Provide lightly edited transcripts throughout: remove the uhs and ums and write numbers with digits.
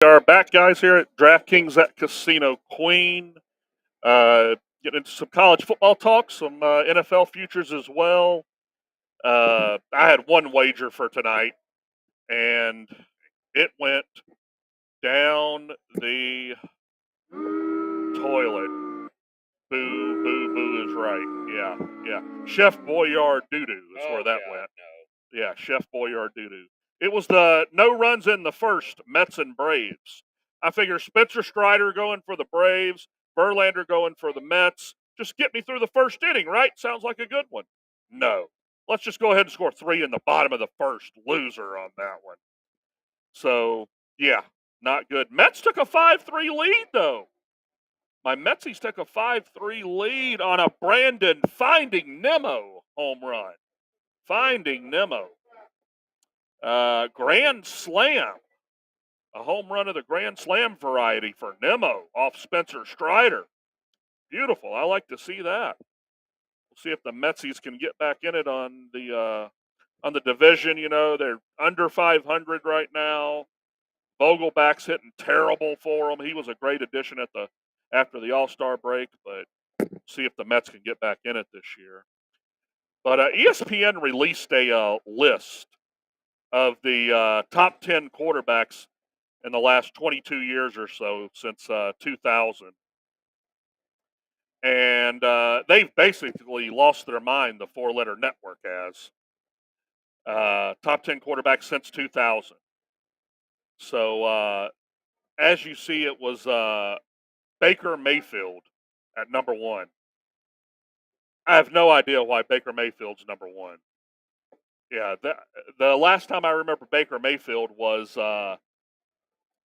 We are back, guys, here at DraftKings at Casino Queen. Getting into some college football talk, some NFL futures as well. I had one wager for tonight, and it went down the toilet. Boo, boo, boo is right. Yeah. Chef Boyard doo-doo is where that went. No. Yeah, Chef Boyard doo-doo. It was the no runs in the first, Mets and Braves. I figure Spencer Strider going for the Braves, Verlander going for the Mets. Just get me through the first inning, right? Sounds like a good one. No. Let's just go ahead and score 3 in the bottom of the first. Loser on that one. So, yeah, not good. Mets took a 5-3 lead, though. My Metsies took a 5-3 lead on a Brandon Finding Nemo home run. Finding Nemo. Grand Slam. A home run of the Grand Slam variety for Nemo off Spencer Strider. Beautiful. I like to see that. We'll see if the Metsies can get back in it on the division. You know, they're under 500 right now. Vogelback's hitting terrible for them. He was a great addition after the All-Star break, but see if the Mets can get back in it this year. But ESPN released a list of the top 10 quarterbacks in the last 22 years or so, since 2000. And they've basically lost their mind, the four-letter network has. Top 10 quarterbacks since 2000. So, as you see, it was Baker Mayfield at number 1. I have no idea why Baker Mayfield's number 1. Yeah, the last time I remember Baker Mayfield was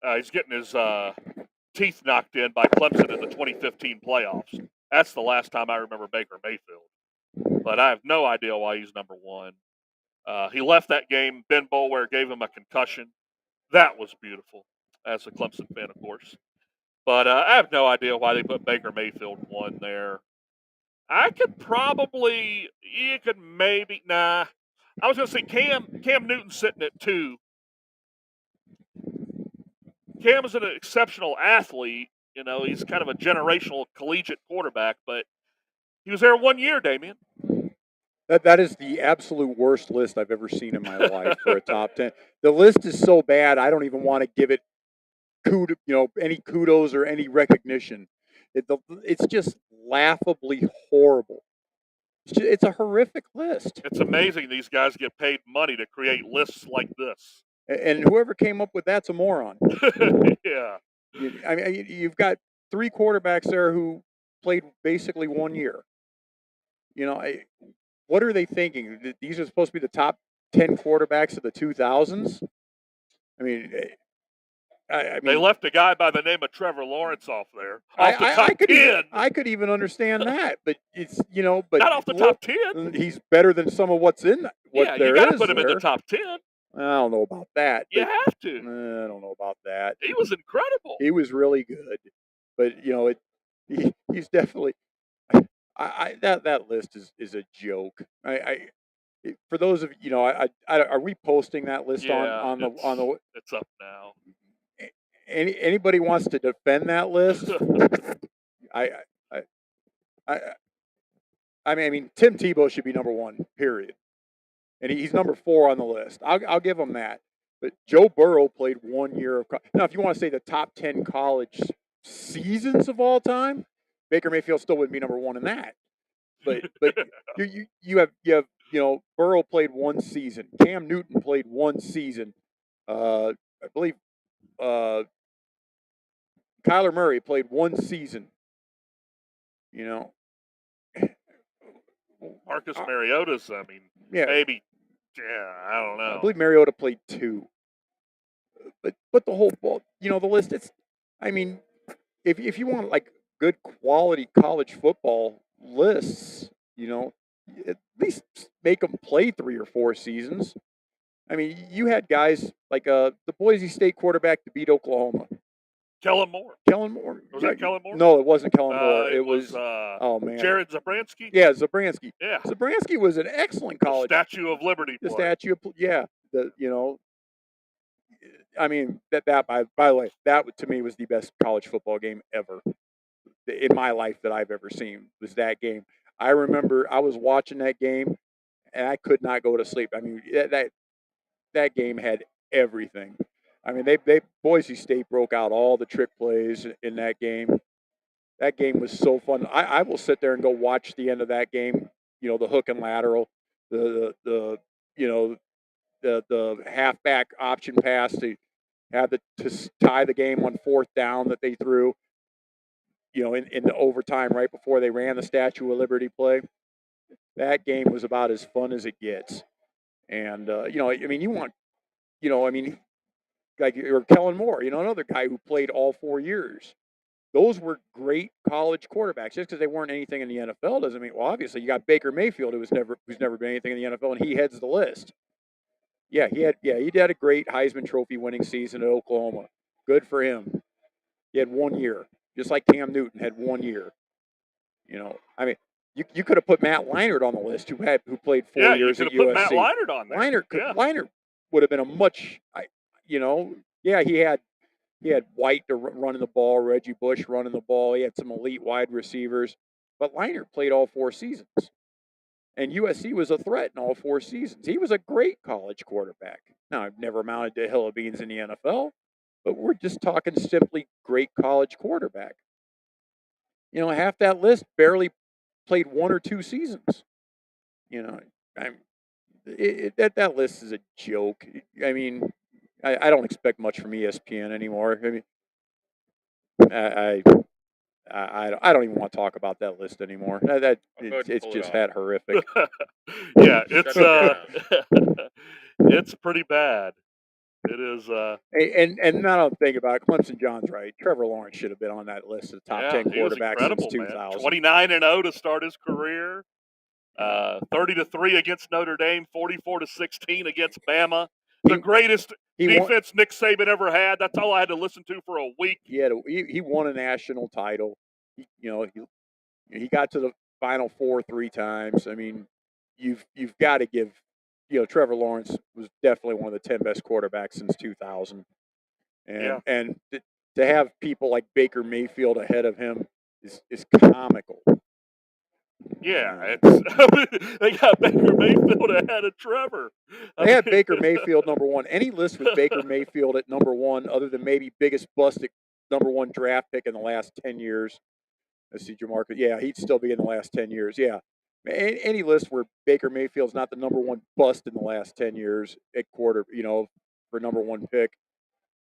he's getting his teeth knocked in by Clemson in the 2015 playoffs. That's the last time I remember Baker Mayfield. But I have no idea why he's number 1. He left that game. Ben Boulware gave him a concussion. That was beautiful, as a Clemson fan, of course. But I have no idea why they put Baker Mayfield 1 there. I could probably, nah. I was going to say Cam Newton's sitting at 2. Cam is an exceptional athlete. You know, he's kind of a generational collegiate quarterback, but he was there 1 year, Damien. That is the absolute worst list I've ever seen in my life for a top 10. The list is so bad, I don't even want to give it any kudos or any recognition. It's just laughably horrible. It's a horrific list. It's amazing these guys get paid money to create lists like this. And whoever came up with that's a moron. Yeah. I mean, you've got 3 quarterbacks there who played basically 1 year. You know, what are they thinking? These are supposed to be the top 10 quarterbacks of the 2000s? I mean, they left a guy by the name of Trevor Lawrence off there. Off the top 10. I could even understand that, but it's, but not off the top 10. He's better than some of what's in what there is. You got to put him in the top 10. I don't know about that. You have to. I don't know about that. He was incredible. He was really good, but he's definitely. That list is a joke. For those of are we posting that list on the? It's up now. Anybody wants to defend that list? I mean, Tim Tebow should be number 1. Period. And he's number 4 on the list. I'll give him that. But Joe Burrow played 1 year of now. If you want to say the top 10 college seasons of all time, Baker Mayfield still wouldn't be number 1 in that. But you have Burrow played 1 season. Cam Newton played 1 season. I believe Kyler Murray played 1 season. Marcus Mariota's. I mean, maybe. Yeah, I don't know. I believe Mariota played 2. But the whole ball, the list. It's. I mean, if you want like good quality college football lists, at least make them play 3 or 4 seasons. I mean, you had guys like the Boise State quarterback to beat Oklahoma. Kellen Moore. Was that Kellen Moore? No, it wasn't Kellen Moore. It was Jared Zabransky? Yeah, Zabransky. Yeah. Zabransky was an excellent college. The Statue of Liberty. The Statue of I mean, by the way, to me was the best college football game ever in my life that I've ever seen. Was that game? I remember I was watching that game and I could not go to sleep. I mean, that game had everything. I mean, they Boise State broke out all the trick plays in that game. That game was so fun. I will sit there and go watch the end of that game. You know, the hook and lateral, the you know the halfback option pass to tie the game on fourth down that they threw. You know, in the overtime right before they ran the Statue of Liberty play. That game was about as fun as it gets. And you know, I mean, I mean, like or Kellen Moore, you know, another guy who played all 4 years. Those were great college quarterbacks. Just because they weren't anything in the NFL doesn't mean. Well, obviously, you got Baker Mayfield, who's never been anything in the NFL, and he heads the list. Yeah, he had a great Heisman Trophy winning season at Oklahoma. Good for him. He had 1 year, just like Cam Newton had 1 year. You know, I mean, you could have put Matt Leinart on the list, who played 4 years you at could have put Matt USC. Leinart on there. Leinart would have been a much, you know, yeah, he had White to running the ball, Reggie Bush running the ball. He had some elite wide receivers, but Leinart played all 4 seasons, and USC was a threat in all 4 seasons. He was a great college quarterback. Now, I've never amounted to a hill of beans in the NFL, but we're just talking simply great college quarterback. You know, half that list barely played 1 or 2 seasons. You know, that list is a joke. I mean, I don't expect much from ESPN anymore. I mean, I don't even want to talk about that list anymore. It's just that horrific. Yeah, it's pretty bad. It is. And now I'm thinking about it, Clemson John's right. Trevor Lawrence should have been on that list of top 10 quarterbacks since 2000. 29-0 to start his career. 30-3 against Notre Dame, 44-16 against Bama. The greatest defense Nick Saban ever had. That's all I had to listen to for a week. He won a national title. He got to the Final Four 3 times. I mean, you've got to give. You know, Trevor Lawrence was definitely one of the 10 best quarterbacks since 2000. And to have people like Baker Mayfield ahead of him is comical. Yeah, they got Baker Mayfield ahead of Trevor. They had Baker Mayfield number 1. Any list with Baker Mayfield at number 1, other than maybe biggest bust number 1 draft pick in the last 10 years. Let's see, Jamarcus. Yeah, he'd still be in the last 10 years. Yeah. Any list where Baker Mayfield's not the number 1 bust in the last 10 years at quarter, you know, for number 1 pick,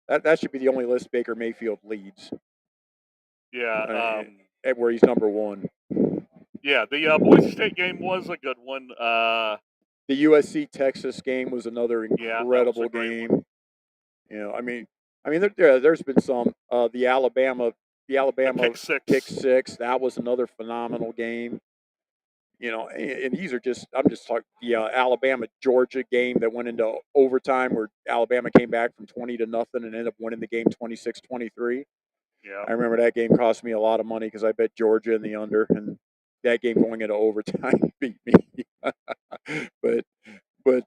that should be the only list Baker Mayfield leads. Yeah. Where he's number 1. Yeah, the Boise State game was a good one. The USC Texas game was another incredible game. You know, I mean, there's been some. The Alabama pick six. That was another phenomenal game. You know, and these are I'm just talking the Alabama Georgia game that went into overtime where Alabama came back from 20-0 and ended up winning the game 26-23. Yeah, I remember that game cost me a lot of money because I bet Georgia in the under, and that game going into overtime beat me. but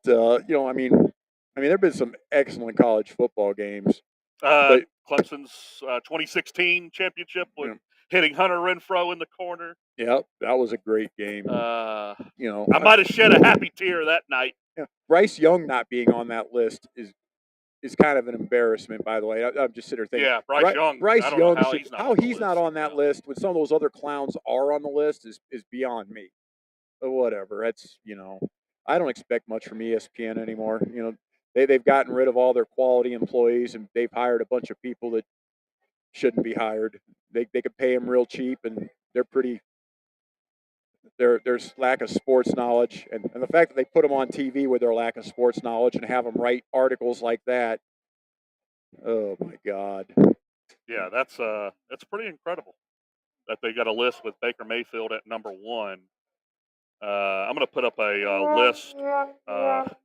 you know, I mean, there've been some excellent college football games. Clemson's 2016 championship with hitting Hunter Renfrow in the corner. Yep, that was a great game. You know, I might have shed a happy tear that night. Yeah, Bryce Young not being on that list is kind of an embarrassment. By the way, I'm just sitting there thinking, yeah, Bryce Young. How he's not on that list when some of those other clowns are on the list is beyond me. But whatever, that's, you know, I don't expect much from ESPN anymore. You know, they've gotten rid of all their quality employees and they've hired a bunch of people that shouldn't be hired. They could pay them real cheap, and there's lack of sports knowledge, and the fact that they put them on TV with their lack of sports knowledge and have them write articles like that. Oh my God. Yeah, that's pretty incredible that they got a list with Baker Mayfield at number 1. I'm going to put up a list. That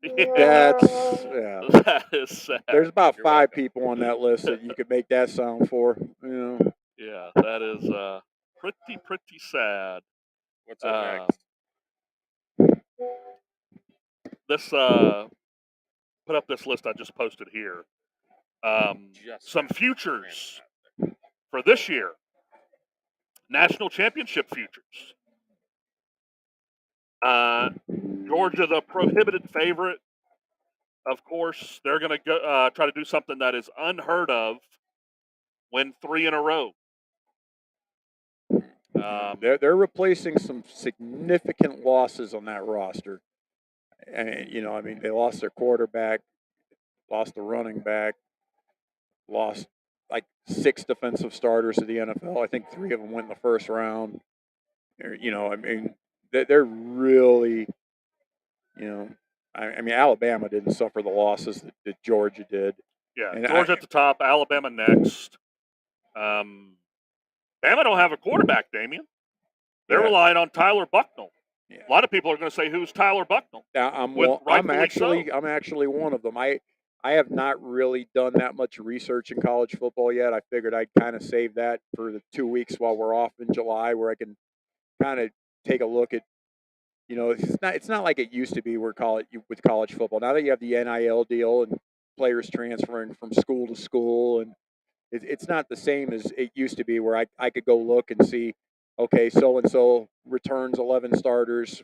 is sad. There's about 5 people on that list that you could make that sound for. You know. Yeah, that is pretty sad. What's up next? This put up this list I just posted here. some futures for this year. National championship futures. Georgia, the prohibited favorite. Of course, they're going to go try to do something that is unheard of. Win 3 in a row. They're replacing some significant losses on that roster. And they lost their quarterback, lost the running back, lost like 6 defensive starters to the NFL. I think 3 of them went in the first round. They're really, Alabama didn't suffer the losses that Georgia did. Yeah, and Georgia at the top, Alabama next. Bama don't have a quarterback, Damian. They're relying on Tyler Bucknell. Yeah. A lot of people are going to say, "Who's Tyler Bucknell?" I'm actually one of them. I have not really done that much research in college football yet. I figured I'd kind of save that for the 2 weeks while we're off in July, where I can kind of take a look at. It's not like it used to be with college football. Now that you have the NIL deal and players transferring from school to school, and it's not the same as it used to be, where I could go look and see, okay, so and so returns 11 starters,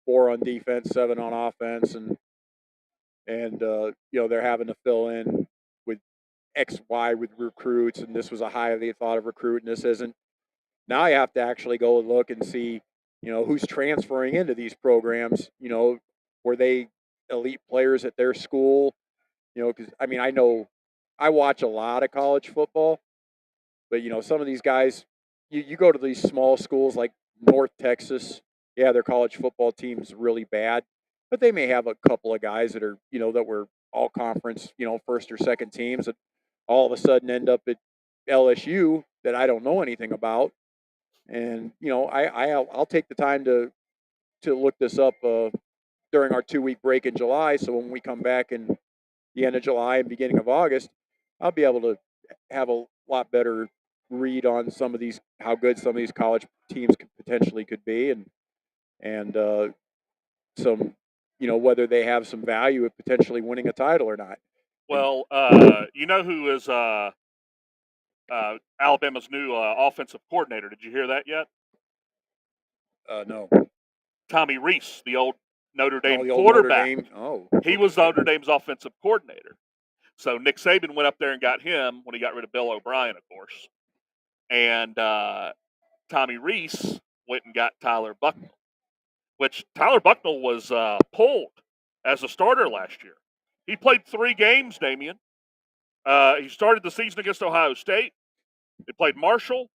4 on defense, 7 on offense, and they're having to fill in with X, Y with recruits, and this was a highly thought of recruit, and this isn't. Now you have to actually go and look and see, who's transferring into these programs. Were they elite players at their school? Because I know I watch a lot of college football, but some of these guys, you go to these small schools like North Texas. Yeah, their college football team's really bad, but they may have a couple of guys that are that were all conference, first or second teams that all of a sudden end up at LSU that I don't know anything about. And I'll take the time to look this up during our 2-week break in July. So when we come back in the end of July and beginning of August, I'll be able to have a lot better read on how good some of these college teams potentially could be, and some whether they have some value of potentially winning a title or not. Well, you know who is Alabama's new offensive coordinator? Did you hear that yet? No. Tommy Rees, the old Notre Dame quarterback. Notre Dame. Oh. He was Notre Dame's offensive coordinator. So Nick Saban went up there and got him when he got rid of Bill O'Brien, of course. And Tommy Rees went and got Tyler Bucknell, which Tyler Bucknell was pulled as a starter last year. He played 3 games, Damian. He started the season against Ohio State. He played Marshall,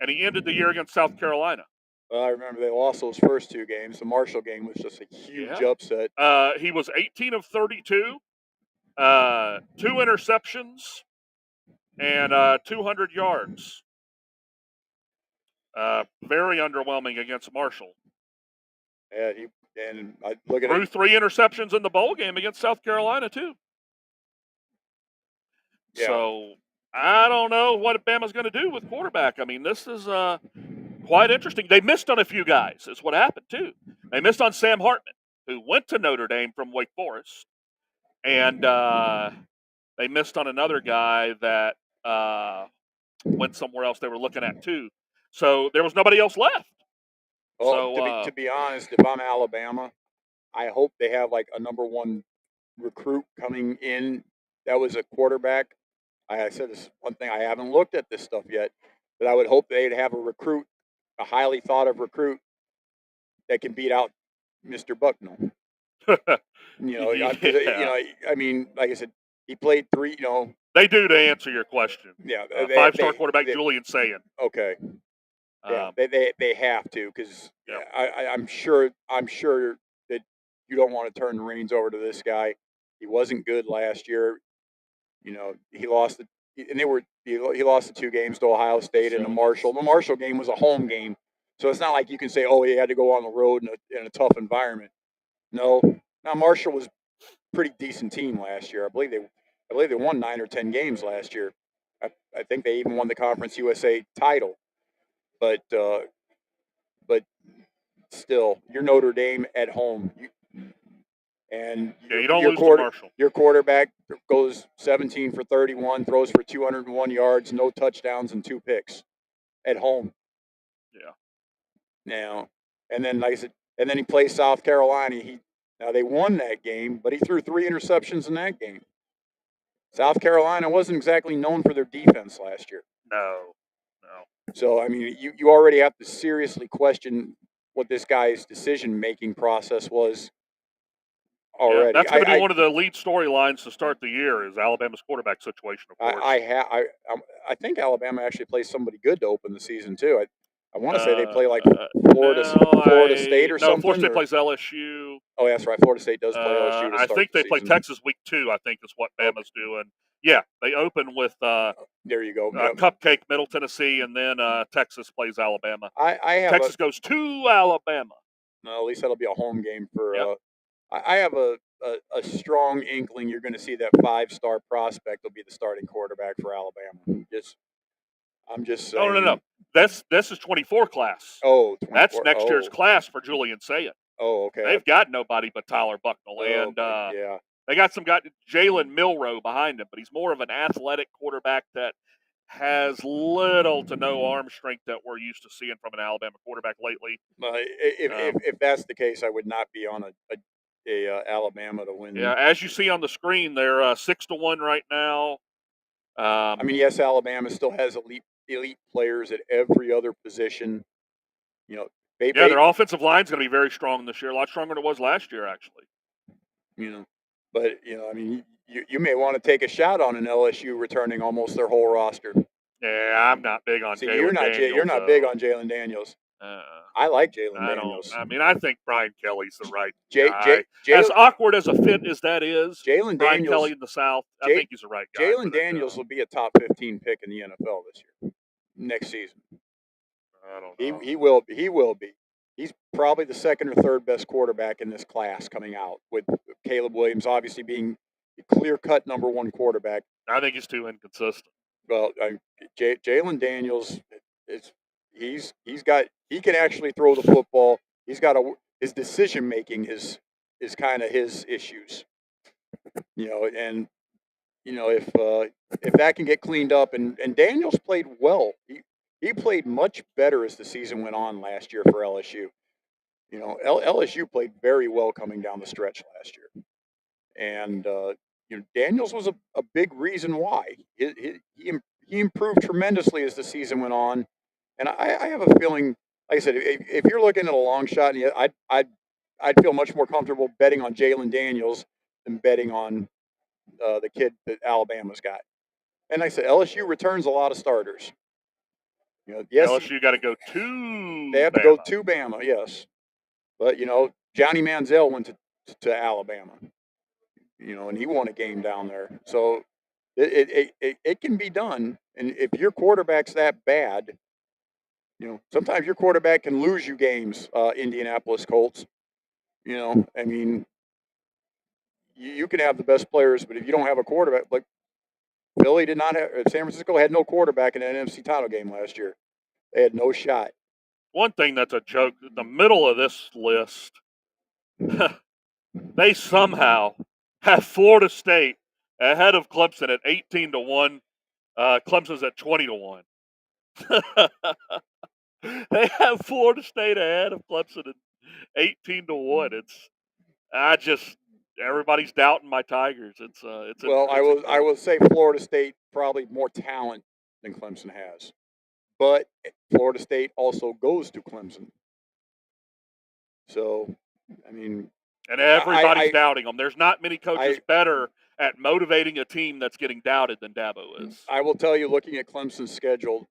and he ended the year against South Carolina. Well, I remember they lost those first 2 games. The Marshall game was just a huge upset. He was 18 of 32, 2 interceptions, and 200 yards. Very underwhelming against Marshall. Yeah, I look at threw 3 interceptions in the bowl game against South Carolina too. Yeah. So I don't know what Bama's going to do with quarterback. This is quite interesting. They missed on a few guys. Is what happened too. They missed on Sam Hartman, who went to Notre Dame from Wake Forest, and they missed on another guy that went somewhere else they were looking at too. So there was nobody else left. Well, to be honest, if I'm Alabama, I hope they have like a number 1 recruit coming in that was a quarterback. I said this one thing, I haven't looked at this stuff yet, but I would hope they'd have a recruit, a highly thought of recruit that can beat out Mr. Bucknell. Like I said, he played 3, They do, to answer your question. Yeah. 5-star quarterback Julian Sayin. Okay. Yeah, they have to, because I'm sure that you don't want to turn the reins over to this guy. He wasn't good last year. He lost he lost the 2 games to Ohio State and the Marshall. The Marshall game was a home game, so it's not like you can say, oh, he had to go on the road in a tough environment. No, now Marshall was a pretty decent team last year. I believe they won 9 or 10 games last year. I think they even won the Conference USA title. But still, you're Notre Dame at home. and Yeah, you don't lose to Marshall. your quarterback goes 17 for 31, throws for 201 yards, no touchdowns, and 2 picks at home. Yeah. Now, and then like I said, and then he plays South Carolina. Now they won that game, but he threw 3 interceptions in that game. South Carolina wasn't exactly known for their defense last year. No. So I mean, you already have to seriously question what this guy's decision-making process was Yeah, already. that's going to be one of the lead storylines to start the year is Alabama's quarterback situation, of course. I think Alabama actually plays somebody good to open the season too. I want to say they play like Florida State or something. No, Florida State plays LSU. Oh, that's right. Florida State does play LSU. I think they play Texas week 2. I think is what Bama's doing. Yeah, they open with there you go. Cupcake, Middle Tennessee, and then Texas plays Alabama. Texas goes to Alabama. No, at least that'll be a home game for. Yep. I have a strong inkling you're going to see that 5-star prospect will be the starting quarterback for Alabama. I'm just saying. No. This is 24 class. Oh, 24. That's next year's class for Julian Sayin. Oh, okay. They've got nobody but Tyler Bucknell, and yeah, they got some guy Jalen Milroe behind him, but he's more of an athletic quarterback that has little to no arm strength that we're used to seeing from an Alabama quarterback lately. If that's the case, I would not be on a Alabama to win. Yeah, as you see on the screen, they're 6-1 right now. I mean, yes, Alabama still has elite players at every other position. You know, their offensive line's going to be very strong this year, a lot stronger than it was last year, actually. You know, but I mean, you may want to take a shot on an LSU returning almost their whole roster. Yeah, I'm not big on Jalen Daniels. You're not big on Jalen Daniels. I like Jalen Daniels. I mean, I think Brian Kelly's the right guy. As awkward as a fit as that is, Brian Kelly in the South, I think he's the right guy. Jalen Daniels will be a top 15 pick in the NFL this year, next season. I don't know. He will be. He will be. He's probably the second or third best quarterback in this class coming out, with Caleb Williams obviously being the clear-cut number 1 quarterback. I think he's too inconsistent. Well, Jalen Daniels he can actually throw the football. He's got his decision making is kind of his issues. And if that can get cleaned up, and Daniels played well. He played much better as the season went on last year for LSU. LSU played very well coming down the stretch last year, and Daniels was a big reason why. He improved tremendously as the season went on, and I have a feeling, like I said, if you're looking at a long shot, I'd feel much more comfortable betting on Jalen Daniels than betting on the kid that Alabama's got. And like I said, LSU returns a lot of starters. Yes, LSU got to go to. They have to go to Bama, yes. But Johnny Manziel went to Alabama. And he won a game down there. So it can be done. And if your quarterback's that bad, sometimes your quarterback can lose you games. Indianapolis Colts. I mean, you can have the best players, but if you don't have a quarterback, like Philly did not have, San Francisco had no quarterback in an NFC title game last year. They had no shot. One thing that's a joke, in the middle of this list, they somehow have Florida State ahead of Clemson at 18-1. Clemson's at 20-1. They have Florida State ahead of Clemson at 18-1. Everybody's doubting my Tigers. I will say Florida State probably more talent than Clemson has, but Florida State also goes to Clemson. So, I mean, and everybody's doubting them. There's not many coaches better at motivating a team that's getting doubted than Dabo is. I will tell you, looking at Clemson's schedule,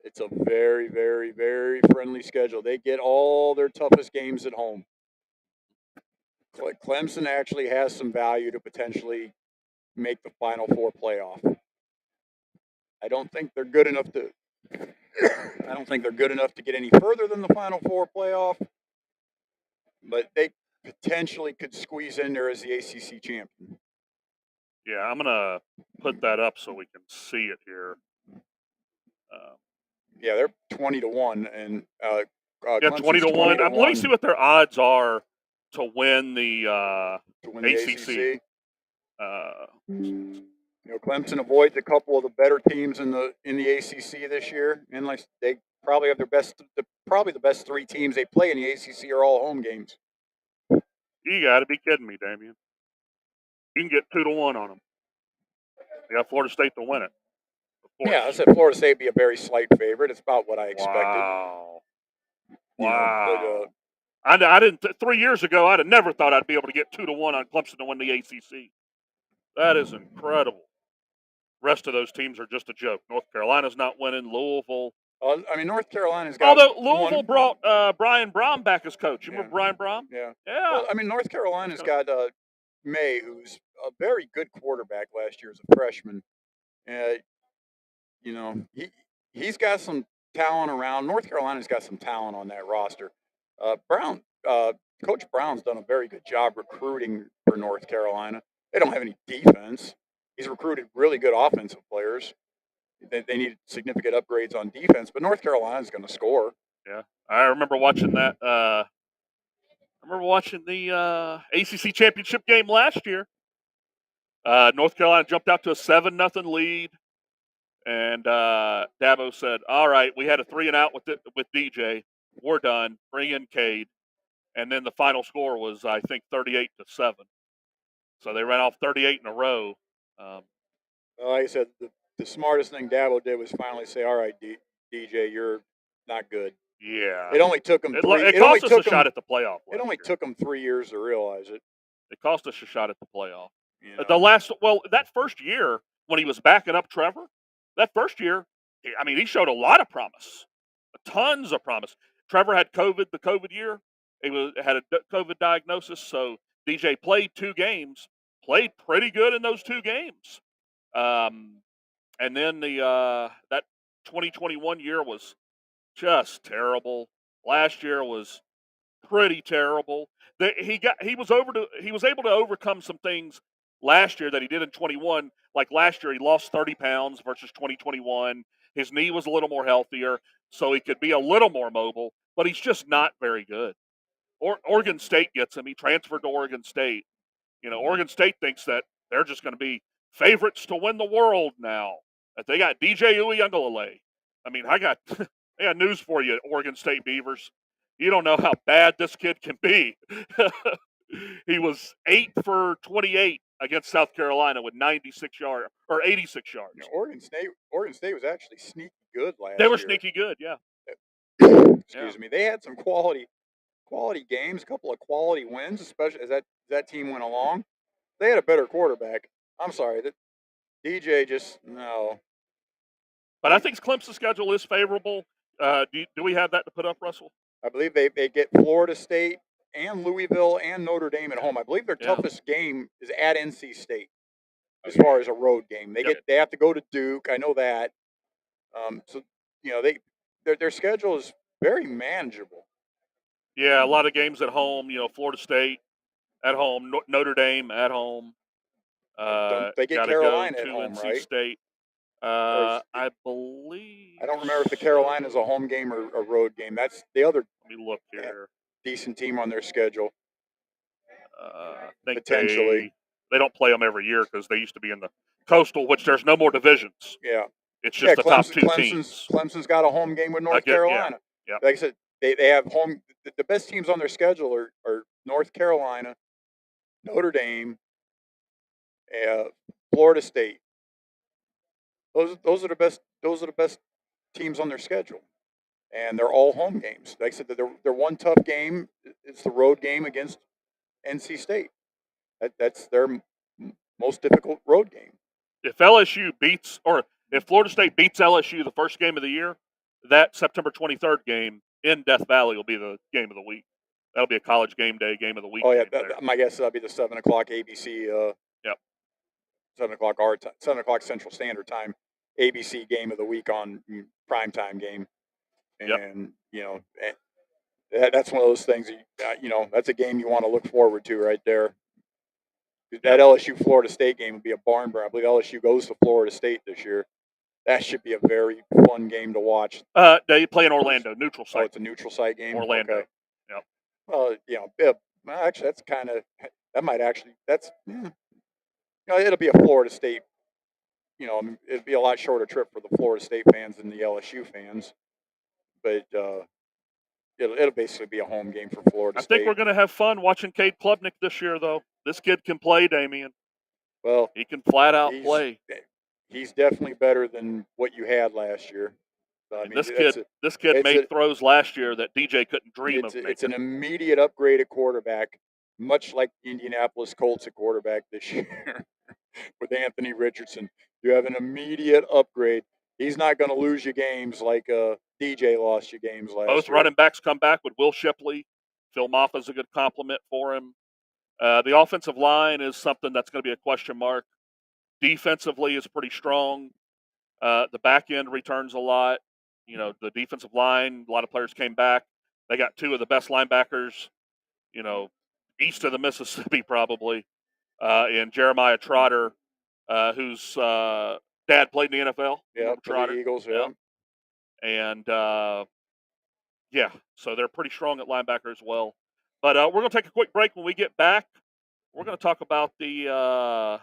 it's a very, very, very friendly schedule. They get all their toughest games at home. Clemson actually has some value to potentially make the Final Four playoff. I don't think they're good enough to. I don't think they're good enough to get any further than the Final Four playoff, but they potentially could squeeze in there as the ACC champion. Yeah, I'm gonna put that up so we can see it here. Yeah, they're 20-1, and 20-1. Let me see what their odds are to win the to win the ACC. ACC. Uh, You know, Clemson avoids a couple of the better teams in the ACC this year, and like they probably have probably the best 3 teams they play in the ACC are all home games. you got to be kidding me, Damian. You can get 2-1 on them. You got Florida State to win it. Of course. Yeah, I said Florida State would be a very slight favorite. It's about what I expected. Wow. You know, but, I didn't. 3 years ago, I'd have never thought I'd be able to get 2-1 on Clemson to win the ACC. That is incredible. Rest of those teams are just a joke. North Carolina's not winning. Louisville. I mean, North Carolina's got. Although Louisville brought Brian Brohm back as coach. You remember Brian Brohm? Yeah. Yeah. Well, I mean, North Carolina's got May, who's a very good quarterback last year as a freshman. You know, he's got some talent around. North Carolina's got some talent on that roster. Coach Brown's done a very good job recruiting for North Carolina. They don't have any defense. He's recruited really good offensive players. They need significant upgrades on defense, but North Carolina's going to score. Yeah, I remember watching that. I remember watching the ACC championship game last year. North Carolina jumped out to a 7-0 lead, and Dabo said, "All right, we had a 3-and-out with DJ. We're done. Bring in Cade." And then the final score was, I think, 38-7. So they ran off 38 in a row. Like I said, the smartest thing Dabo did was finally say, "All right, DJ, you're not good." Yeah. It only took him. It cost us a shot at the playoff. It only took him 3 years to realize it. It cost us a shot at the playoff. You know? That first year when he was backing up Trevor, that first year, I mean, he showed a lot of promise, tons of promise. Trevor had COVID the COVID year. He had a COVID diagnosis, so DJ played 2 games, played pretty good in those 2 games. And then that 2021 year was just terrible. Last year was pretty terrible. He was able to overcome some things last year that he did in 21. Like last year, he lost 30 pounds versus 2021. His knee was a little more healthier, so he could be a little more mobile. But he's just not very good. Oregon State gets him. He transferred to Oregon State. You know, Oregon State thinks that they're just going to be favorites to win the world now. That they got DJ Uiagalelei. I mean, I got news for you, Oregon State Beavers. You don't know how bad this kid can be. He was 8 for 28 against South Carolina with 96 yards or 86 yards. You know, Oregon State was actually sneaky good last year. They were sneaky good, yeah. Excuse me. They had some quality games, a couple of quality wins, especially as that team went along. They had a better quarterback. I'm sorry, that DJ just no. But I think Clemson's schedule is favorable. Do we have that to put up, Russell? I believe they get Florida State and Louisville and Notre Dame at home. I believe their toughest game is at NC State, as far as a road game. They have to go to Duke. I know that. So you know their schedule is very manageable. Yeah, a lot of games at home. You know, Florida State at home, Notre Dame at home. They get Carolina at home, NC right? State. I believe. I don't remember if the Carolina is a home game or a road game. That's the other. Let me look here. Decent team on their schedule. I think potentially they don't play them every year because they used to be in the Coastal, which there's no more divisions. Yeah, it's just the top 2 teams. Clemson's got a home game with North Carolina. Yeah. Like I said, they have home. The best teams on their schedule are North Carolina, Notre Dame, Florida State. Those are the best. Those are the best teams on their schedule, and they're all home games. Like I said, their one tough game is the road game against NC State. That's their most difficult road game. If LSU beats, or if Florida State beats LSU the first game of the year, that September 23rd game in Death Valley will be the game of the week. That'll be a college game day game of the week. Oh yeah, my guess that'll be the 7 o'clock ABC. 7 o'clock our time, 7 o'clock Central Standard Time, ABC game of the week on primetime game, and you know that's one of those things. You know, that's a game you want to look forward to right there. That LSU Florida State game would be a barn burner. I believe LSU goes to Florida State this year. That should be a very fun game to watch. They play in Orlando, neutral site. Oh, it's a neutral site game. Orlando. Okay. Yep. You know, Well, actually, that might actually it'll be a Florida State. It'd be a lot shorter trip for the Florida State fans than the LSU fans, but it'll basically be a home game for Florida I think we're State. going to have fun watching Cade Klubnik this year, though. This kid can play, Damian. Well, He can flat out he's play. he's definitely better than what you had last year. So, I And mean, this kid it's made throws last year that DJ couldn't dream of it's an making. immediate upgrade at quarterback, much like the Indianapolis Colts at quarterback this year with Anthony Richardson. You have an immediate upgrade. He's not going to lose you games like DJ lost you games last Both year. running backs come back with Will Shipley. Phil Maffa's a good compliment for him. The offensive line is something that's going to be a question mark. Defensively is pretty strong. The back end returns a lot. The defensive line, a lot of players came back. They got two of the best linebackers, east of the Mississippi probably, in Jeremiah Trotter, whose dad played in the NFL. Yeah, Trotter. the Eagles, yeah. And so they're pretty strong at linebacker as well. But we're going to take a quick break. When we get back, we're going to talk about the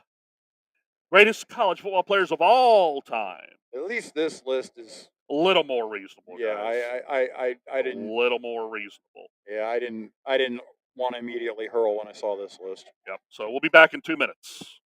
greatest college football players of all time. At least this list is a little more reasonable. Yeah, guys. I didn't. A little more reasonable. Yeah, I didn't want to immediately hurl when I saw this list. Yep. So we'll be back in 2 minutes.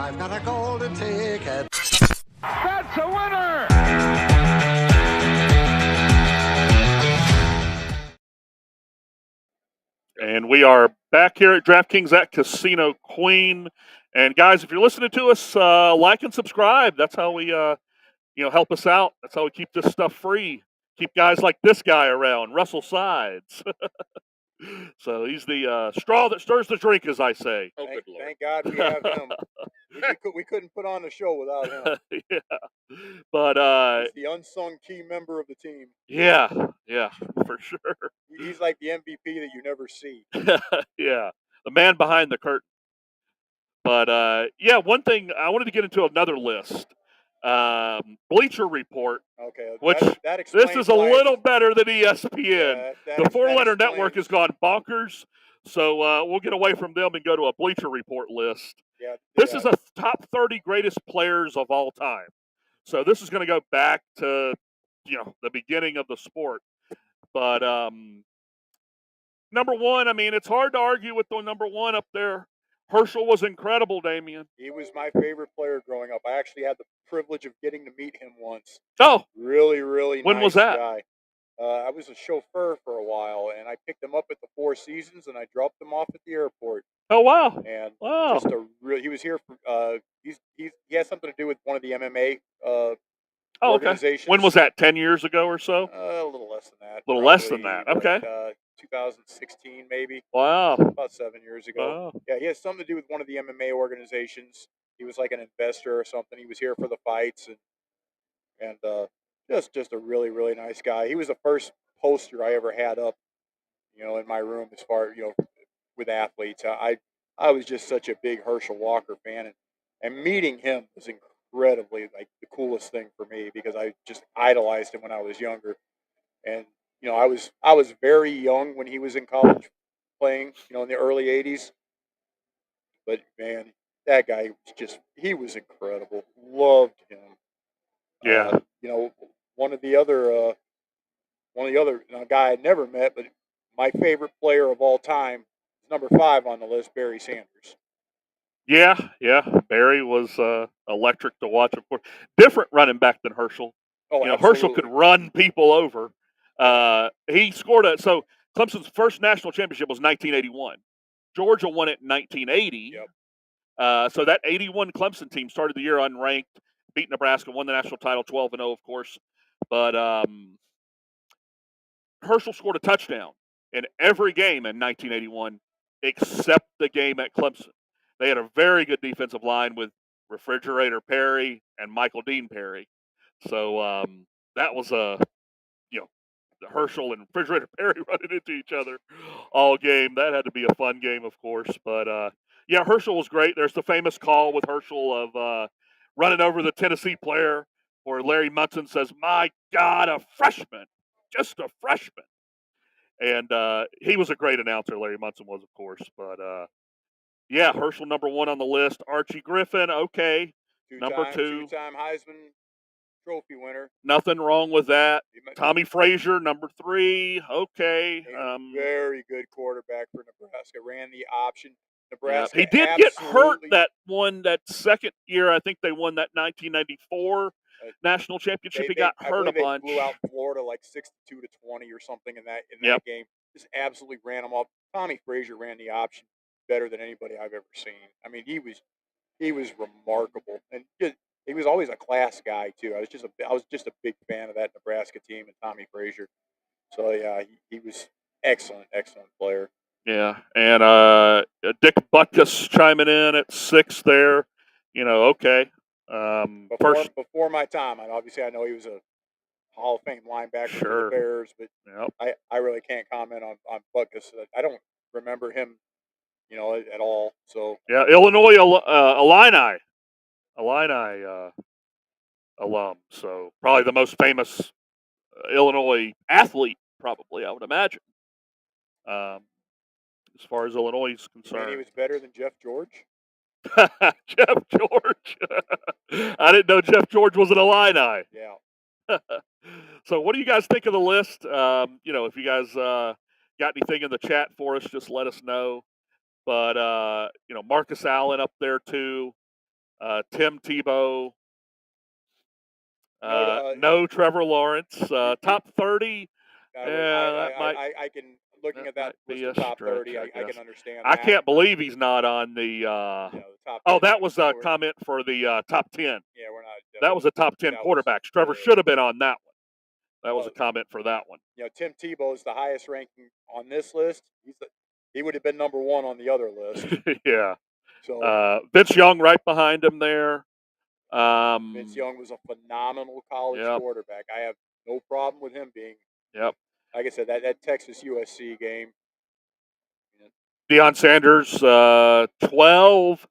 I've got a golden ticket. That's a winner! And we are back here at DraftKings at Casino Queen. And guys, if you're listening to us, like and subscribe. That's how we, help us out. That's how we keep this stuff free. Keep guys like this guy around, Russell Sides. So he's the straw that stirs the drink, as I say. Thank God we have him. We couldn't put on the show without him. Yeah. But he's the unsung key member of the team. Yeah, for sure. He's like the MVP that you never see. Yeah, the man behind the curtain. But one thing I wanted to get into another list. Bleacher Report. Okay, which that this is a little better than ESPN. The four-letter network has gone bonkers, so we'll get away from them and go to a Bleacher Report list. Yeah, this is a top 30 greatest players of all time. So this is going to go back to the beginning of the sport. But number one, I mean, it's hard to argue with the number one up there. Herschel was incredible, Damian. He was my favorite player growing up. I actually had the privilege of getting to meet him once. Oh, Really, really when nice was that? guy. I was a chauffeur for a while, and I picked him up at the Four Seasons, and I dropped him off at the airport. Oh, wow. And Wow. just a real, he was here for. He has something to do with one of the MMA Oh, okay. organizations. When was that? 10 years ago or so? A little less than that. A little less than probably, that. Okay. Like, 2016 maybe. Wow. About 7 years ago. Wow. Yeah, he has something to do with one of the MMA organizations. He was like an investor or something. He was here for the fights and just a really, really nice guy. He was the first poster I ever had up, in my room as far, with athletes. I was just such a big Herschel Walker fan, and meeting him was incredibly like the coolest thing for me because I just idolized him when I was younger. And I was very young when he was in college playing, in the early '80s. But man, that guy he was incredible. Loved him. Yeah. One of the other guy I never met, but my favorite player of all time is number 5 on the list, Barry Sanders. Yeah. Barry was electric to watch, of course. Different running back than Herschel. Oh, Herschel could absolutely. run people over. He scored so Clemson's first national championship was 1981. Georgia won it in 1980. Yep. So that 81 Clemson team started the year unranked, beat Nebraska, won the national title 12-0, of course. But Herschel scored a touchdown in every game in 1981 except the game at Clemson. They had a very good defensive line with Refrigerator Perry and Michael Dean Perry. So that was Herschel and Refrigerator Perry running into each other all game. That had to be a fun game, of course. But yeah, Herschel was great. There's the famous call with Herschel of running over the Tennessee player where Larry Munson says, "My God, a freshman, just a freshman." And he was a great announcer, Larry Munson was, of course. But yeah, Herschel number 1 on the list. Archie Griffin, okay, number 2. Two-time Heisman Trophy winner. Nothing wrong with that. Tommy Frazier, number 3. Okay. Very good quarterback for Nebraska. Ran the option. Nebraska. He did get hurt that second year. I think they won that 1994 national championship. He got hurt a bunch. They blew out Florida like 62-20 or something in that game. Just absolutely ran them off. Tommy Frazier ran the option better than anybody I've ever seen. I mean, he was remarkable, and he was always a class guy too. I was just a big fan of that Nebraska team and Tommy Frazier. So yeah, he was excellent player. Yeah, and Dick Butkus chiming in at 6 there. Okay. Before my time, I know he was a Hall of Fame linebacker for the Bears, but I really can't comment on Butkus. I don't remember him, at all. So yeah, Illinois Illini alum. So probably the most famous Illinois athlete, probably, I would imagine. As far as Illinois is concerned. And he was better than Jeff George? Jeff George. I didn't know Jeff George was an Illini. Yeah. So what do you guys think of the list? If you guys got anything in the chat for us, just let us know. But, Marcus Allen up there too. Tim Tebow. No Trevor Lawrence. Top 30. I can, looking at that list of top 30, I can understand that. I can't believe he's not on the the top 10. that was a comment for the top 10. Yeah, we're not. That was a top 10 quarterbacks. Trevor should have been on that one. That was a comment for that one. Tim Tebow is the highest ranking on this list. He would have been number 1 on the other list. Yeah. So Vince Young right behind him there. Vince Young was a phenomenal college quarterback. I have no problem with him being. Yep. Like I said, that Texas USC game. Deion Sanders, 12.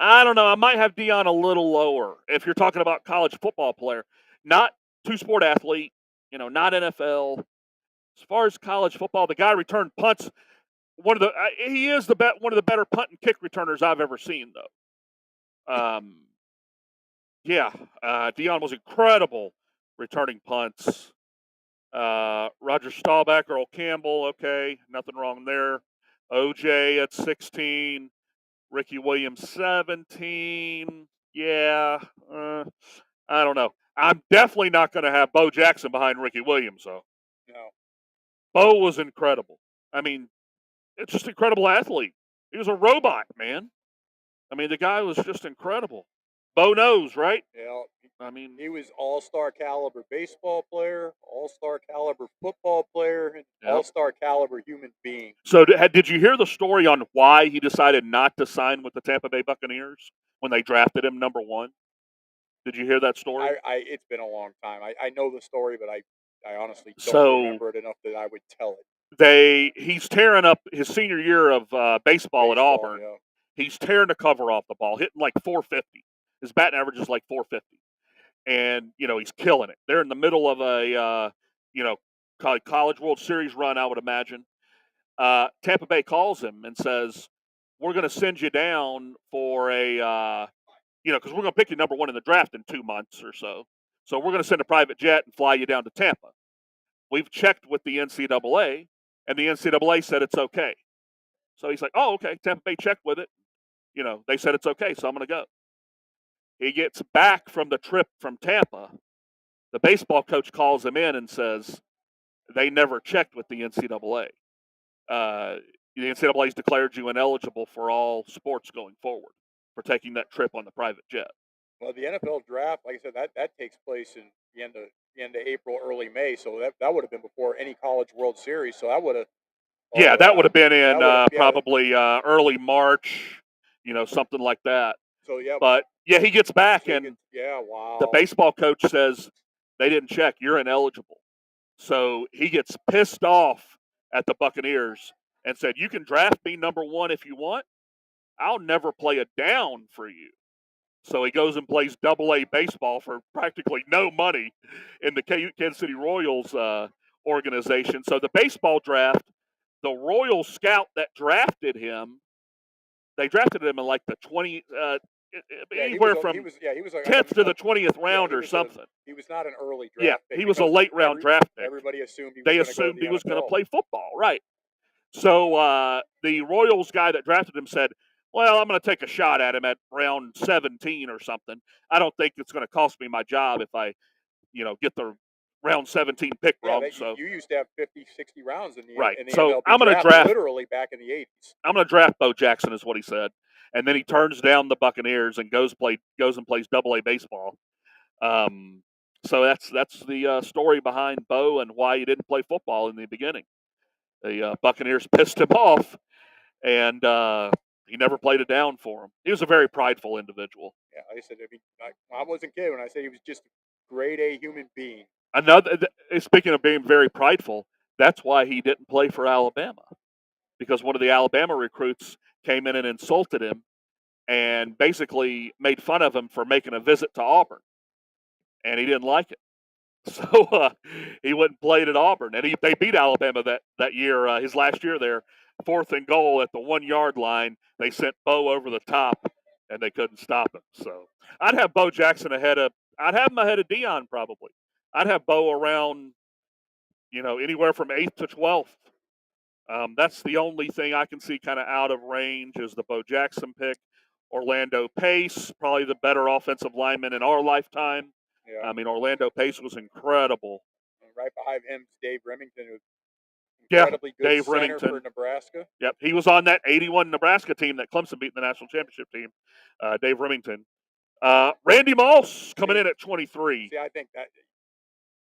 I don't know. I might have Deion a little lower if you're talking about college football player, not two-sport athlete. Not NFL. As far as college football, the guy returned punts. He is one of the better punt and kick returners I've ever seen, though. Deion was incredible returning punts. Roger Staubach, Earl Campbell, okay, nothing wrong there. OJ at 16. Ricky Williams 17. Yeah, I don't know. I'm definitely not going to have Bo Jackson behind Ricky Williams, though. No. Bo was incredible. I mean, it's just incredible athlete. He was a robot, man. I mean, the guy was just incredible. Bo knows, right? Yeah, I mean, he was all-star caliber baseball player, all-star caliber football player, and Yep. all-star caliber human being. So did you hear the story on why he decided not to sign with the Tampa Bay Buccaneers when they drafted him number 1? Did you hear that story? It's been a long time. I know the story, but I honestly don't So remember it enough that I would tell it. he's tearing up his senior year of baseball at Auburn. Yeah. He's tearing the cover off the ball, hitting like 450. His batting average is like 450, and he's killing it. They're in the middle of a College World Series run, I would imagine. Tampa Bay calls him and says, "We're going to send you down for a because we're going to pick you number 1 in the draft in 2 months or so. So we're going to send a private jet and fly you down to Tampa. We've checked with the NCAA, and the NCAA said it's okay." So he's like, "Oh, okay." Tampa Bay checked with it. They said it's okay, so I'm going to go. He gets back from the trip from Tampa. The baseball coach calls him in and says, they never checked with the NCAA. The NCAA's declared you ineligible for all sports going forward for taking that trip on the private jet. Well, the NFL draft, like I said, that takes place in the end of April, early May. So that would have been before any College World Series. So that would have. Yeah, that would have been in that probably early March, something like that. So yeah. But yeah, he gets back and wow. the baseball coach says they didn't check. You're ineligible. So he gets pissed off at the Buccaneers and said, "You can draft me number 1 if you want. I'll never play a down for you." So he goes and plays Double-A baseball for practically no money in the Kansas City Royals organization. So the baseball draft, the Royal scout that drafted him, they drafted him in like the 20, anywhere from he was like 10th to the 20th round or something. He was not an early draft pick. He was a late round draft pick. Everybody assumed he was going to play football, right? So the Royals guy that drafted him said, "Well, I'm going to take a shot at him at round 17 or something. I don't think it's going to cost me my job if I, get the round 17 pick wrong." So you used to have 50, 60 rounds in the right. In the so MLB I'm going to draft literally back in the 80s. I'm going to draft Bo Jackson, is what he said, and then he turns down the Buccaneers and goes and plays Double-A baseball. So that's the story behind Bo and why he didn't play football in the beginning. The Buccaneers pissed him off, and he never played it down for him. He was a very prideful individual. Yeah, I said, I wasn't kidding when I said he was just a grade A human being. Speaking of being very prideful, that's why he didn't play for Alabama, because one of the Alabama recruits came in and insulted him and basically made fun of him for making a visit to Auburn, and he didn't like it. So he went and played at Auburn, and they beat Alabama that year, his last year there, 4th and goal at the 1-yard line. They sent Bo over the top, and they couldn't stop him. So I'd have Bo Jackson ahead of Deion probably. I'd have Bo around, anywhere from 8th to 12th. That's the only thing I can see kind of out of range is the Bo Jackson pick. Orlando Pace, probably the better offensive lineman in our lifetime. Yeah. I mean, Orlando Pace was incredible. And right behind him is Dave Remington, who's incredibly good Dave center Remington for Nebraska. Yep, he was on that 81 Nebraska team that Clemson beat in the national championship team. Dave Remington. Randy Moss coming in at 23. See, I think that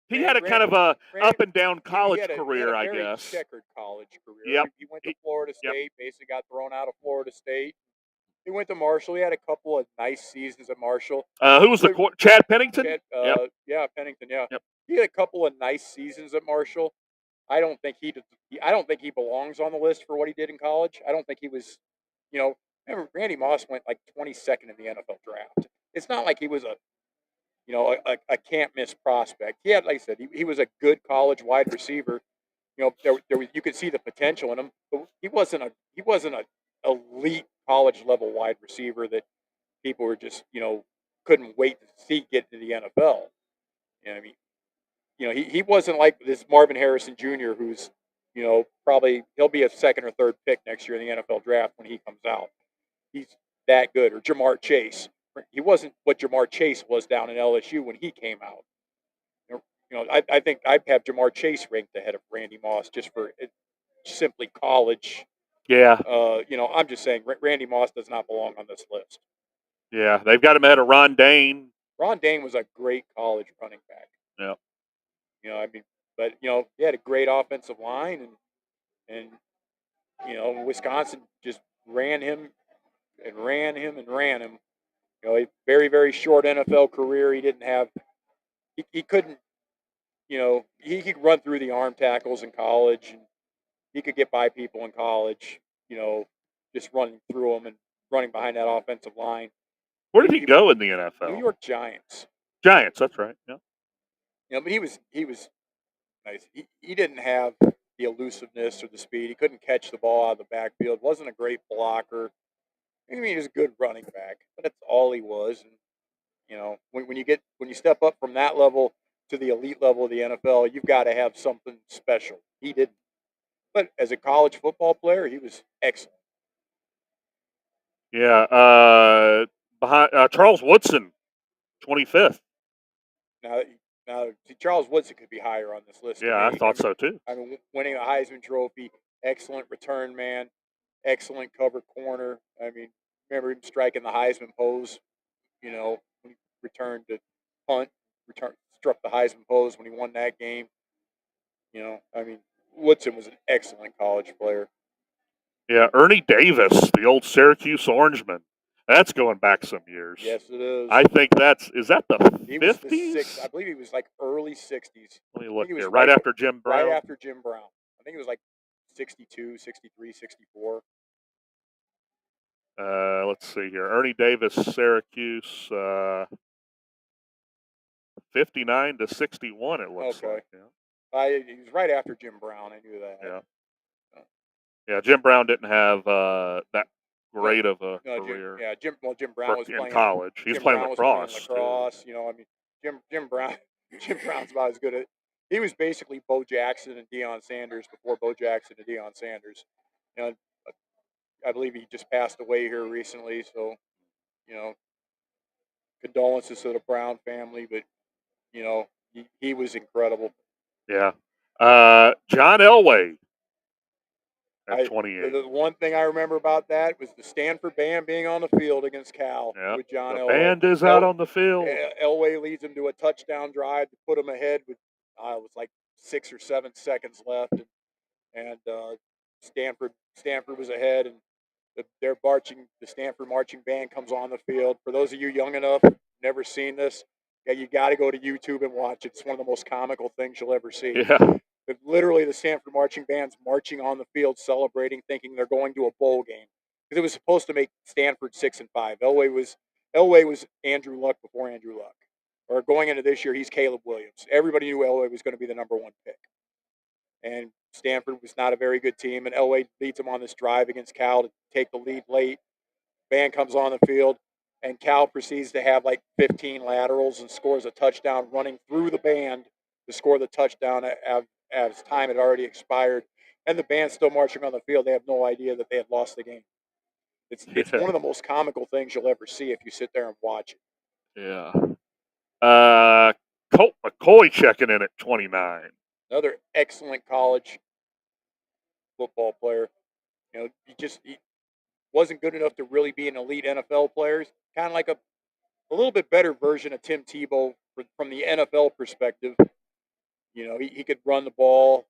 he had a kind of a up and down college career, I guess. Checkered college career. Yep. He went to Florida State. Basically, got thrown out of Florida State. He went to Marshall. He had a couple of nice seasons at Marshall. Who was Chad Pennington? Yep. Yeah, Pennington. Yeah. Yep. He had a couple of nice seasons at Marshall. I don't think he belongs on the list for what he did in college. I don't think he was. Remember Randy Moss went like 22nd in the NFL draft. It's not like he was a can't miss prospect. He had, like I said, he was a good college wide receiver. You could see the potential in him, but he wasn't a elite college level wide receiver that people were just couldn't wait to see get to the NFL. He wasn't like this Marvin Harrison Jr. who's probably he'll be a 2nd or 3rd pick next year in the NFL draft when he comes out. he's that good. Or Jamar Chase. He wasn't what Jamar Chase was down in LSU when he came out. I think I'd have Jamar Chase ranked ahead of Randy Moss just for simply college. Yeah, I'm just saying Randy Moss does not belong on this list. yeah. They've got him ahead of Ron Dane. Ron Dane was a great college running back. Yeah. But he had a great offensive line, and Wisconsin just ran him and ran him and ran him. A very, very short NFL career. He didn't have, he couldn't, he could run through the arm tackles in college, and he could get by people in college, just running through them and running behind that offensive line. Where did he go in the NFL? New York Giants. Giants, that's right. Yeah. But he was nice. He didn't have the elusiveness or the speed. He couldn't catch the ball out of the backfield. Wasn't a great blocker. I mean, he was a good running back, but that's all he was. And when you step up from that level to the elite level of the NFL, you've got to have something special. He didn't. But as a college football player, he was excellent. Yeah. Behind Charles Woodson, 25th. Now, Charles Woodson could be higher on this list. Yeah, I thought so too. I mean, winning a Heisman Trophy, excellent return man, excellent cover corner. I mean, remember him striking the Heisman pose. When he returned to punt, struck the Heisman pose when he won that game. Woodson was an excellent college player. Yeah, Ernie Davis, the old Syracuse Orangeman. That's going back some years. Yes, it is. I think is that the 50s? I believe he was like early 60s. Let me look here. Right after Jim Brown? Right after Jim Brown. I think it was like 62, 63, 64. Let's see here. Ernie Davis, Syracuse, 59 to 61, it looks like. Yeah. He was right after Jim Brown. I knew that. Yeah. Yeah, Jim Brown didn't have that great of a career. Jim Brown was playing in college. He's playing lacrosse. Jim Brown. Jim Brown's about as good at. He was basically Bo Jackson and Deion Sanders before Bo Jackson and Deion Sanders. I believe he just passed away here recently, so condolences to the Brown family. But he was incredible. Yeah. John Elway. At 28. The one thing I remember about that was the Stanford band being on the field against Cal with John Elway. The band is out on the field. Elway leads him to a touchdown drive to put him ahead with it was like 6 or 7 seconds left, and Stanford was ahead, and the Stanford marching band comes on the field. For those of you young enough, never seen this, you got to go to YouTube and watch it. It's one of the most comical things you'll ever see. Yeah. But literally, the Stanford marching band's marching on the field, celebrating, thinking they're going to a bowl game because it was supposed to make Stanford 6-5. Elway was Andrew Luck before Andrew Luck, or going into this year, he's Caleb Williams. Everybody knew Elway was going to be the number one pick, and Stanford was not a very good team. And Elway leads them on this drive against Cal to take the lead late. Band comes on the field, and Cal proceeds to have like 15 laterals and scores a touchdown running through the band to score the touchdown as time had already expired, and the band's still marching on the field. They have no idea that they had lost the game. It's one of the most comical things you'll ever see if you sit there and watch it. Yeah. Colt McCoy checking in at 29. Another excellent college football player. He wasn't good enough to really be an elite NFL player. Kind of like a little bit better version of Tim Tebow from the NFL perspective. He could run the ball.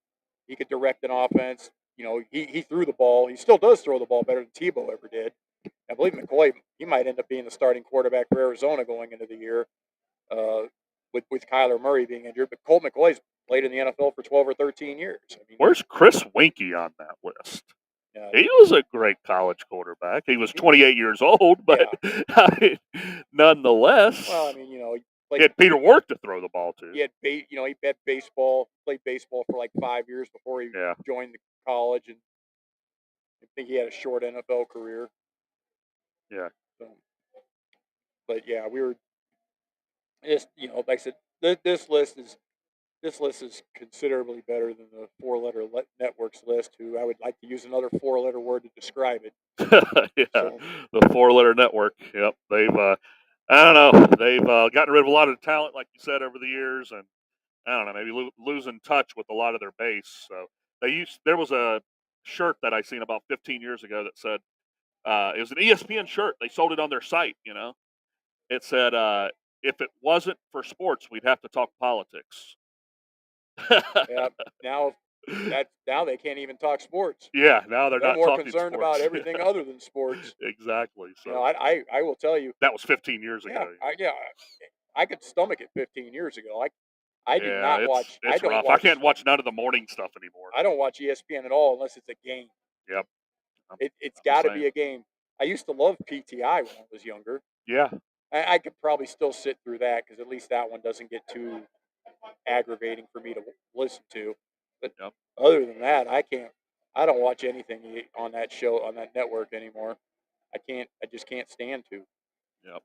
He could direct an offense. He threw the ball. He still does throw the ball better than Tebow ever did. I believe McCoy, he might end up being the starting quarterback for Arizona going into the year with Kyler Murray being injured. But Colt McCoy's played in the NFL for 12 or 13 years. Where's Chris Winkie on that list? He was a great college quarterback. He was 28 years old, but nonetheless. Well, he had Peter Work to throw the ball to. He had played baseball for like 5 years before he joined the college, and I think he had a short NFL career. Yeah. But yeah, we were just like I said, this list is this list is considerably better than the four-letter networks list. Who I would like to use another four-letter word to describe it. Yeah, So the four-letter network. Yep, they've I don't know, they've gotten rid of a lot of talent, like you said, over the years, and I don't know, maybe losing touch with a lot of their base. So there was a shirt that I seen about 15 years ago that said it was an ESPN shirt. They sold it on their site. It said if it wasn't for sports, we'd have to talk politics. yeah, now now they can't even talk sports. Yeah, now they're They're not more talking concerned sports. about everything other than sports. Exactly. You know, So I will tell you, that was 15 years yeah, ago. I could stomach it 15 years ago. I do Yeah, not watch. I it's don't rough. I watch. can't watch none of the morning stuff anymore. I don't watch ESPN at all unless it's a game. Yep, I'm, It's I'm the got to same. be a game. I used to love PTI when I was younger. Yeah, I could probably still sit through that because at least that one doesn't get too aggravating for me to listen to. But yep, other than that, I can't. I don't watch anything on that show on that network anymore. I can't. I just can't stand to. yep.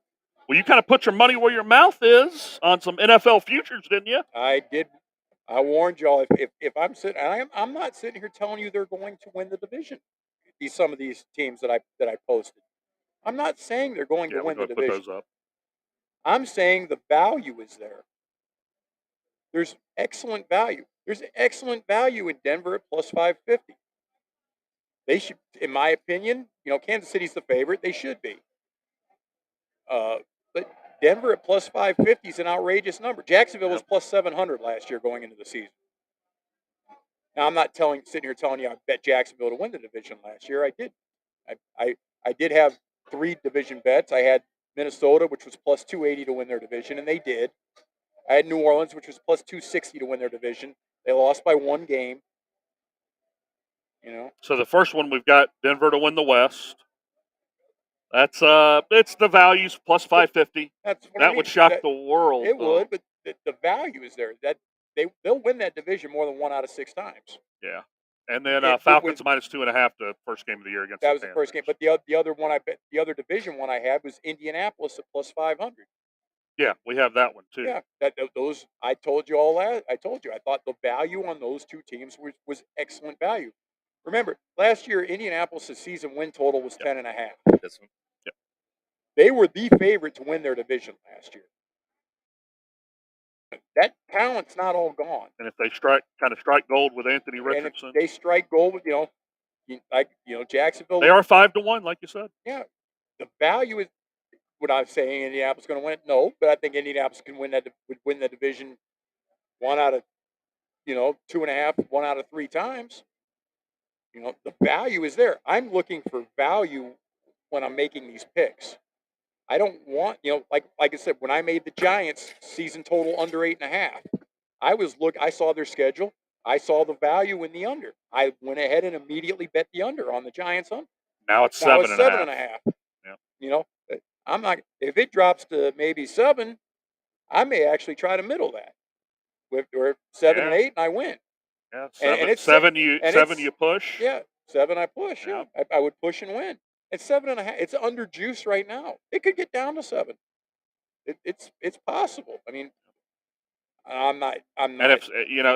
Well, you kind of put your money where your mouth is on some NFL futures, didn't you? I did. I warned y'all. If I'm sitting, I'm not sitting here telling you they're going to win the division. Some of these teams that I posted. I'm not saying they're going to Yeah, we win go the put division. those up. I'm saying the value is there. There's excellent value. There's excellent value in Denver at plus 550. They should, in my opinion, Kansas City's the favorite. They should be. But Denver at plus 550 is an outrageous number. Jacksonville was Yep. plus 700 last year going into the season. Now I'm not sitting here telling you I bet Jacksonville to win the division last year. I did. I did have 3 division bets. I had Minnesota, which was plus 280 to win their division, and they did. I had New Orleans, which was plus 260 to win their division. They lost by 1 game. So the first one we've got Denver to win the West. That's it's the values plus 550. That's what I That mean. would shock the world. It though. would, but the value is there. That they'll win that division more than 1 out of 6 times. Yeah. And then It Falcons was minus 2.5 the first game of the year against that the was the first game, Panthers. but the other one I bet the other division one I had was Indianapolis at plus 500. Yeah, we have that one too. Yeah, those I told you all that. I told you I thought the value on those 2 teams was excellent value. Remember, last year Indianapolis' season win total was 10.5. This one. They were the favorite to win their division last year. That talent's not all gone. And if they strike gold with Anthony And if Richardson, they strike gold with Jacksonville. they are 5-1, like you said. Yeah, the value is. What I'm saying, Indianapolis going to win? No, but I think Indianapolis can would win the division 1 out of 2.5, 1 out of 3 times. The value is there. I'm looking for value when I'm making these picks. I don't want like I said when I made the Giants season total under 8.5. I saw their schedule. I saw the value in the under. I went ahead and immediately bet the under on the Giants under. Now it's Now 7.5. it's 7.5. Yeah. I'm not. If it drops to maybe 7, I may actually try to middle that. Or 7 and 8, and I win. Yeah, And it's you push. Yeah, 7 I push. Yeah. I would push and win. It's 7.5. It's under juice right now. It could get down to 7. It's possible. I mean, I'm not. And if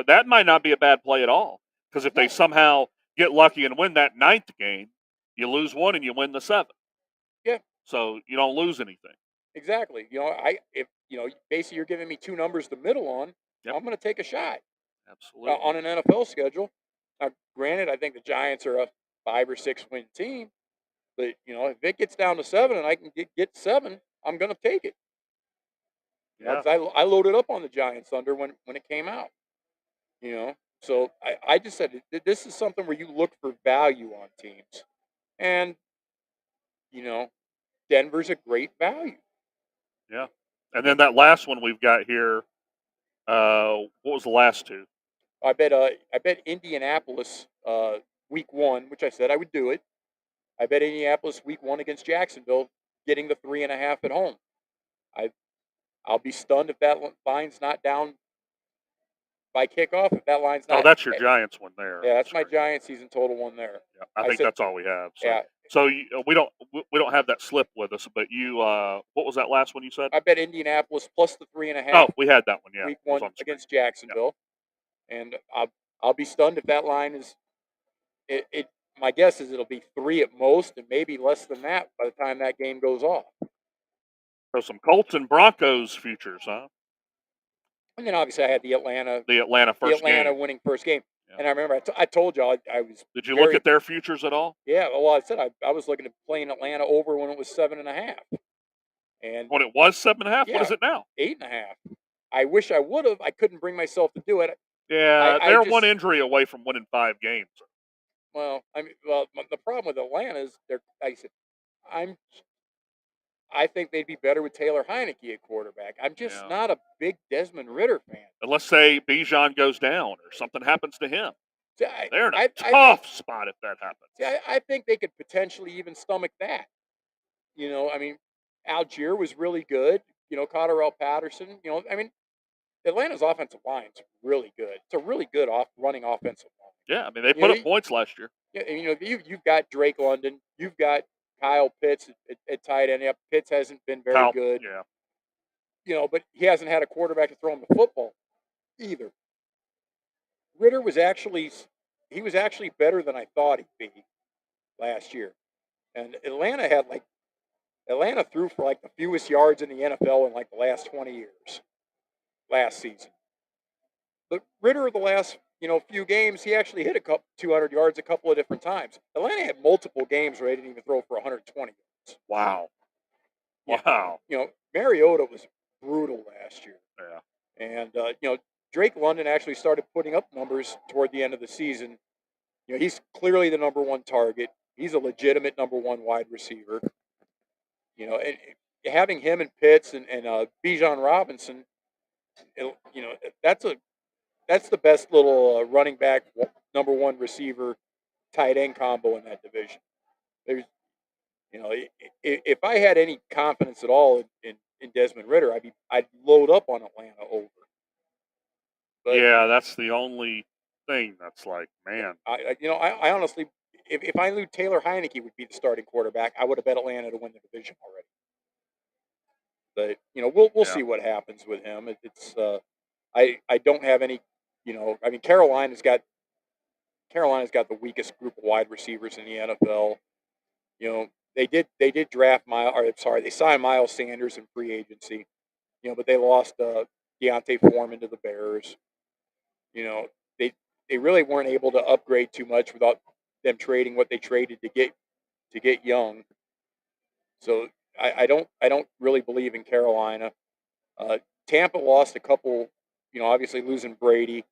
that might not be a bad play at all, because if they somehow get lucky and win that 9th game, you lose 1 and you win the 7th. Yeah. So you don't lose anything. Exactly. If basically you're giving me 2 numbers to middle on, Yep. I'm going to take a shot. Absolutely. On an NFL schedule. Now, granted, I think the Giants are a 5 or 6 win team, but if it gets down to 7 and I can get 7, I'm going to take it. Yeah. 'Cause I loaded up on the Giants under when it came out. So I just said this is something where you look for value on teams, and Denver's a great value. Yeah. And then that last one we've got here. What was the last 2? I bet Indianapolis week 1, which I said I would do it. I bet Indianapolis week 1 against Jacksonville, getting the 3.5 at home. I'll be stunned if that line's not down by kickoff. If that line's not. Oh, that's your Giants one there. Yeah, that's my Giants season total one there. Yeah, I think that's all we have. So, Yeah. So we don't have that slip with us, but you what was that last one you said? I bet Indianapolis plus the 3.5. Oh, we had that one. Yeah. Week It was 1 on screen. against Jacksonville. and I'll be stunned if that line is it. My guess is it'll be 3 at most, and maybe less than that by the time that game goes off. So some Colts and Broncos futures, huh? And then obviously I had the Atlanta First game. winning first game. Yeah. And I remember I told y'all I was. Did you look at their futures at all? Yeah, well, I said I was looking at playing Atlanta over when it was 7.5. And when it was 7.5, yeah, what is it now? 8.5. I wish I would have. I couldn't bring myself to do it. Yeah, they're one injury away from winning 5 games. Well, the problem with Atlanta is I said, I think they'd be better with Taylor Heineke at quarterback. I'm just not a big Desmond Ritter fan. And let's say Bijan goes down or something happens to him. See, they're in a tough spot if that happens. See, I think they could potentially even stomach that. You know, I mean, Algier was really good. You know, Cotterell Patterson. You know, I mean, Atlanta's offensive line's really good. It's a really good running offensive line. Yeah, I mean, they put up points last year. Yeah, and, you know, you've got Drake London. You've got Kyle Pitts at tight end. Yeah, Pitts hasn't been very good. Yeah. You know, but he hasn't had a quarterback to throw him the football either. Ritter was actually better than I thought he'd be last year. And Atlanta threw for like the fewest yards in the NFL in like the last 20 years last season. But Ritter, the last few games, he actually hit 200 yards a couple of different times. Atlanta had multiple games where they didn't even throw for 120 yards. Wow. Yeah. Wow. You know, Mariota was brutal last year. Yeah. And you know, Drake London actually started putting up numbers toward the end of the season. You know, he's clearly the number one target. He's a legitimate number one wide receiver. You know, and having him and Pitts and Bijan Robinson, you know, that's the best little running back number one receiver tight end combo in that division. There's, you know, if I had any confidence at all in Desmond Ritter, I'd load up on Atlanta over. But, yeah, that's the only thing that's like, man. I honestly, if I knew Taylor Heineke would be the starting quarterback, I would have bet Atlanta to win the division already. But you know, we'll see what happens with him. I don't have any, you know, I mean Carolina's got the weakest group of wide receivers in the NFL. You know, they did draft they signed Miles Sanders in free agency. You know, but they lost Deontay Foreman to the Bears. You know, they really weren't able to upgrade too much without them trading what they traded to get Young. So I don't really believe in Carolina. Tampa lost a couple. You know, obviously losing Brady.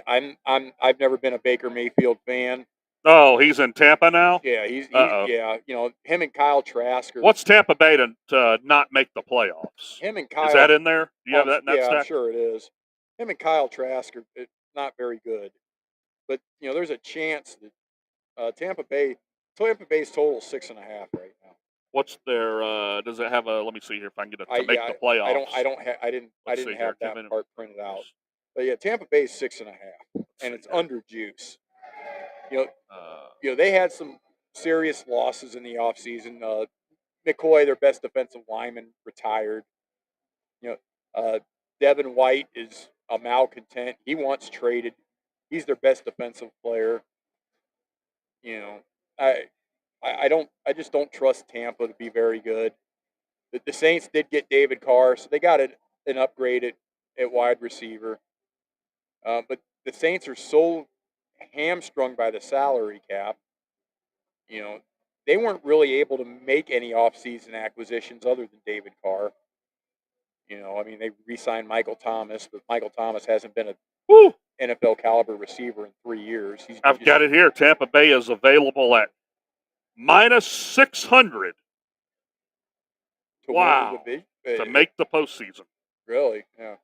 I've never been a Baker Mayfield fan. Oh, he's in Tampa now? Yeah, he's yeah. You know, him and Kyle Trask. What's Tampa Bay to not make the playoffs? Him and Kyle. Is that in there? Do you have that in that stack? I'm sure it is. Him and Kyle Trask are not very good, but you know, there's a chance that Tampa Bay's total 6.5 right now. What's their? Does it have a? Let me see here if I can get it to make the playoffs. I didn't have that part printed out. But yeah, Tampa Bay's 6.5, and it's under juice. You know, they had some serious losses in the offseason. McCoy, their best defensive lineman, retired. You know, Devin White is a malcontent. He wants traded. He's their best defensive player. You know, I just don't trust Tampa to be very good. The Saints did get David Carr, so they got an upgrade at wide receiver. But the Saints are so hamstrung by the salary cap. You know, they weren't really able to make any offseason acquisitions other than David Carr. You know, I mean, they re-signed Michael Thomas, but Michael Thomas hasn't been a NFL caliber receiver in 3 years. I've got it here. Tampa Bay is available at -600. Wow. To make the postseason. Really? Yeah.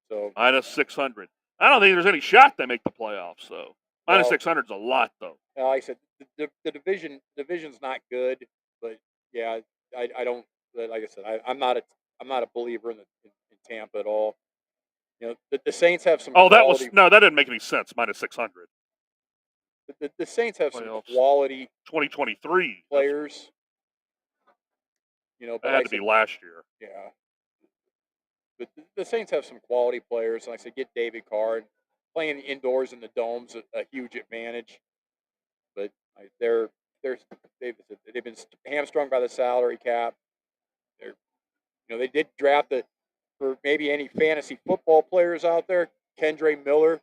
So -600. I don't think there's any shot they make the playoffs, though. -600 is a lot, though. Like I said, the division's not good, but yeah, I don't. Like I said, I'm not a believer in Tampa at all. You know, the Saints have some. Oh, that didn't make any sense. -600. The Saints have some quality 2023 players. You know, but that had to be last year. Yeah. But the Saints have some quality players. Like I said, get David Carr. playing indoors in the dome's a huge advantage. But they're they've been hamstrung by the salary cap. They did draft for maybe any fantasy football players out there, Kendre Miller.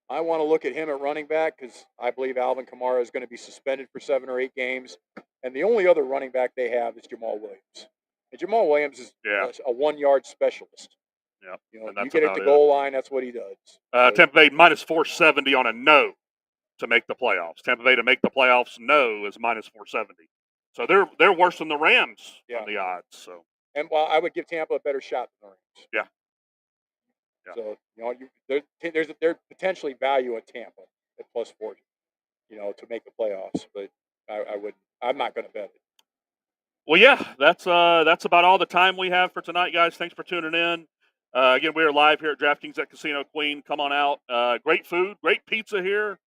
I want to look at him at running back because I believe Alvin Kamara is going to be suspended for 7 or 8 games. And the only other running back they have is Jamal Williams. And Jamal Williams is a 1-yard specialist. Yeah. You get at the goal line, that's what he does. Tampa Bay minus 470 on a no to make the playoffs. Tampa Bay to make the playoffs, no, is minus 470. So they're worse than the Rams on the odds. So. And I would give Tampa a better shot than the Rams. Yeah. So there's potentially value at Tampa at plus 40, to make the playoffs. But I wouldn't. I'm not going to bet it. Well, yeah, that's about all the time we have for tonight, guys. Thanks for tuning in. Again, we are live here at DraftKings at Casino Queen. Come on out. Great food, great pizza here,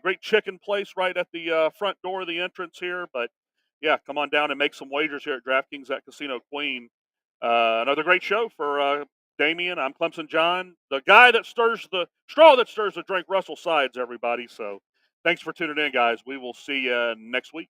great chicken place right at the front door of the entrance here. But yeah, come on down and make some wagers here at DraftKings at Casino Queen. Another great show for Damian. I'm Clemson John, the guy that stirs the straw that stirs the drink. Russell Sides, everybody. So thanks for tuning in, guys. We will see you next week.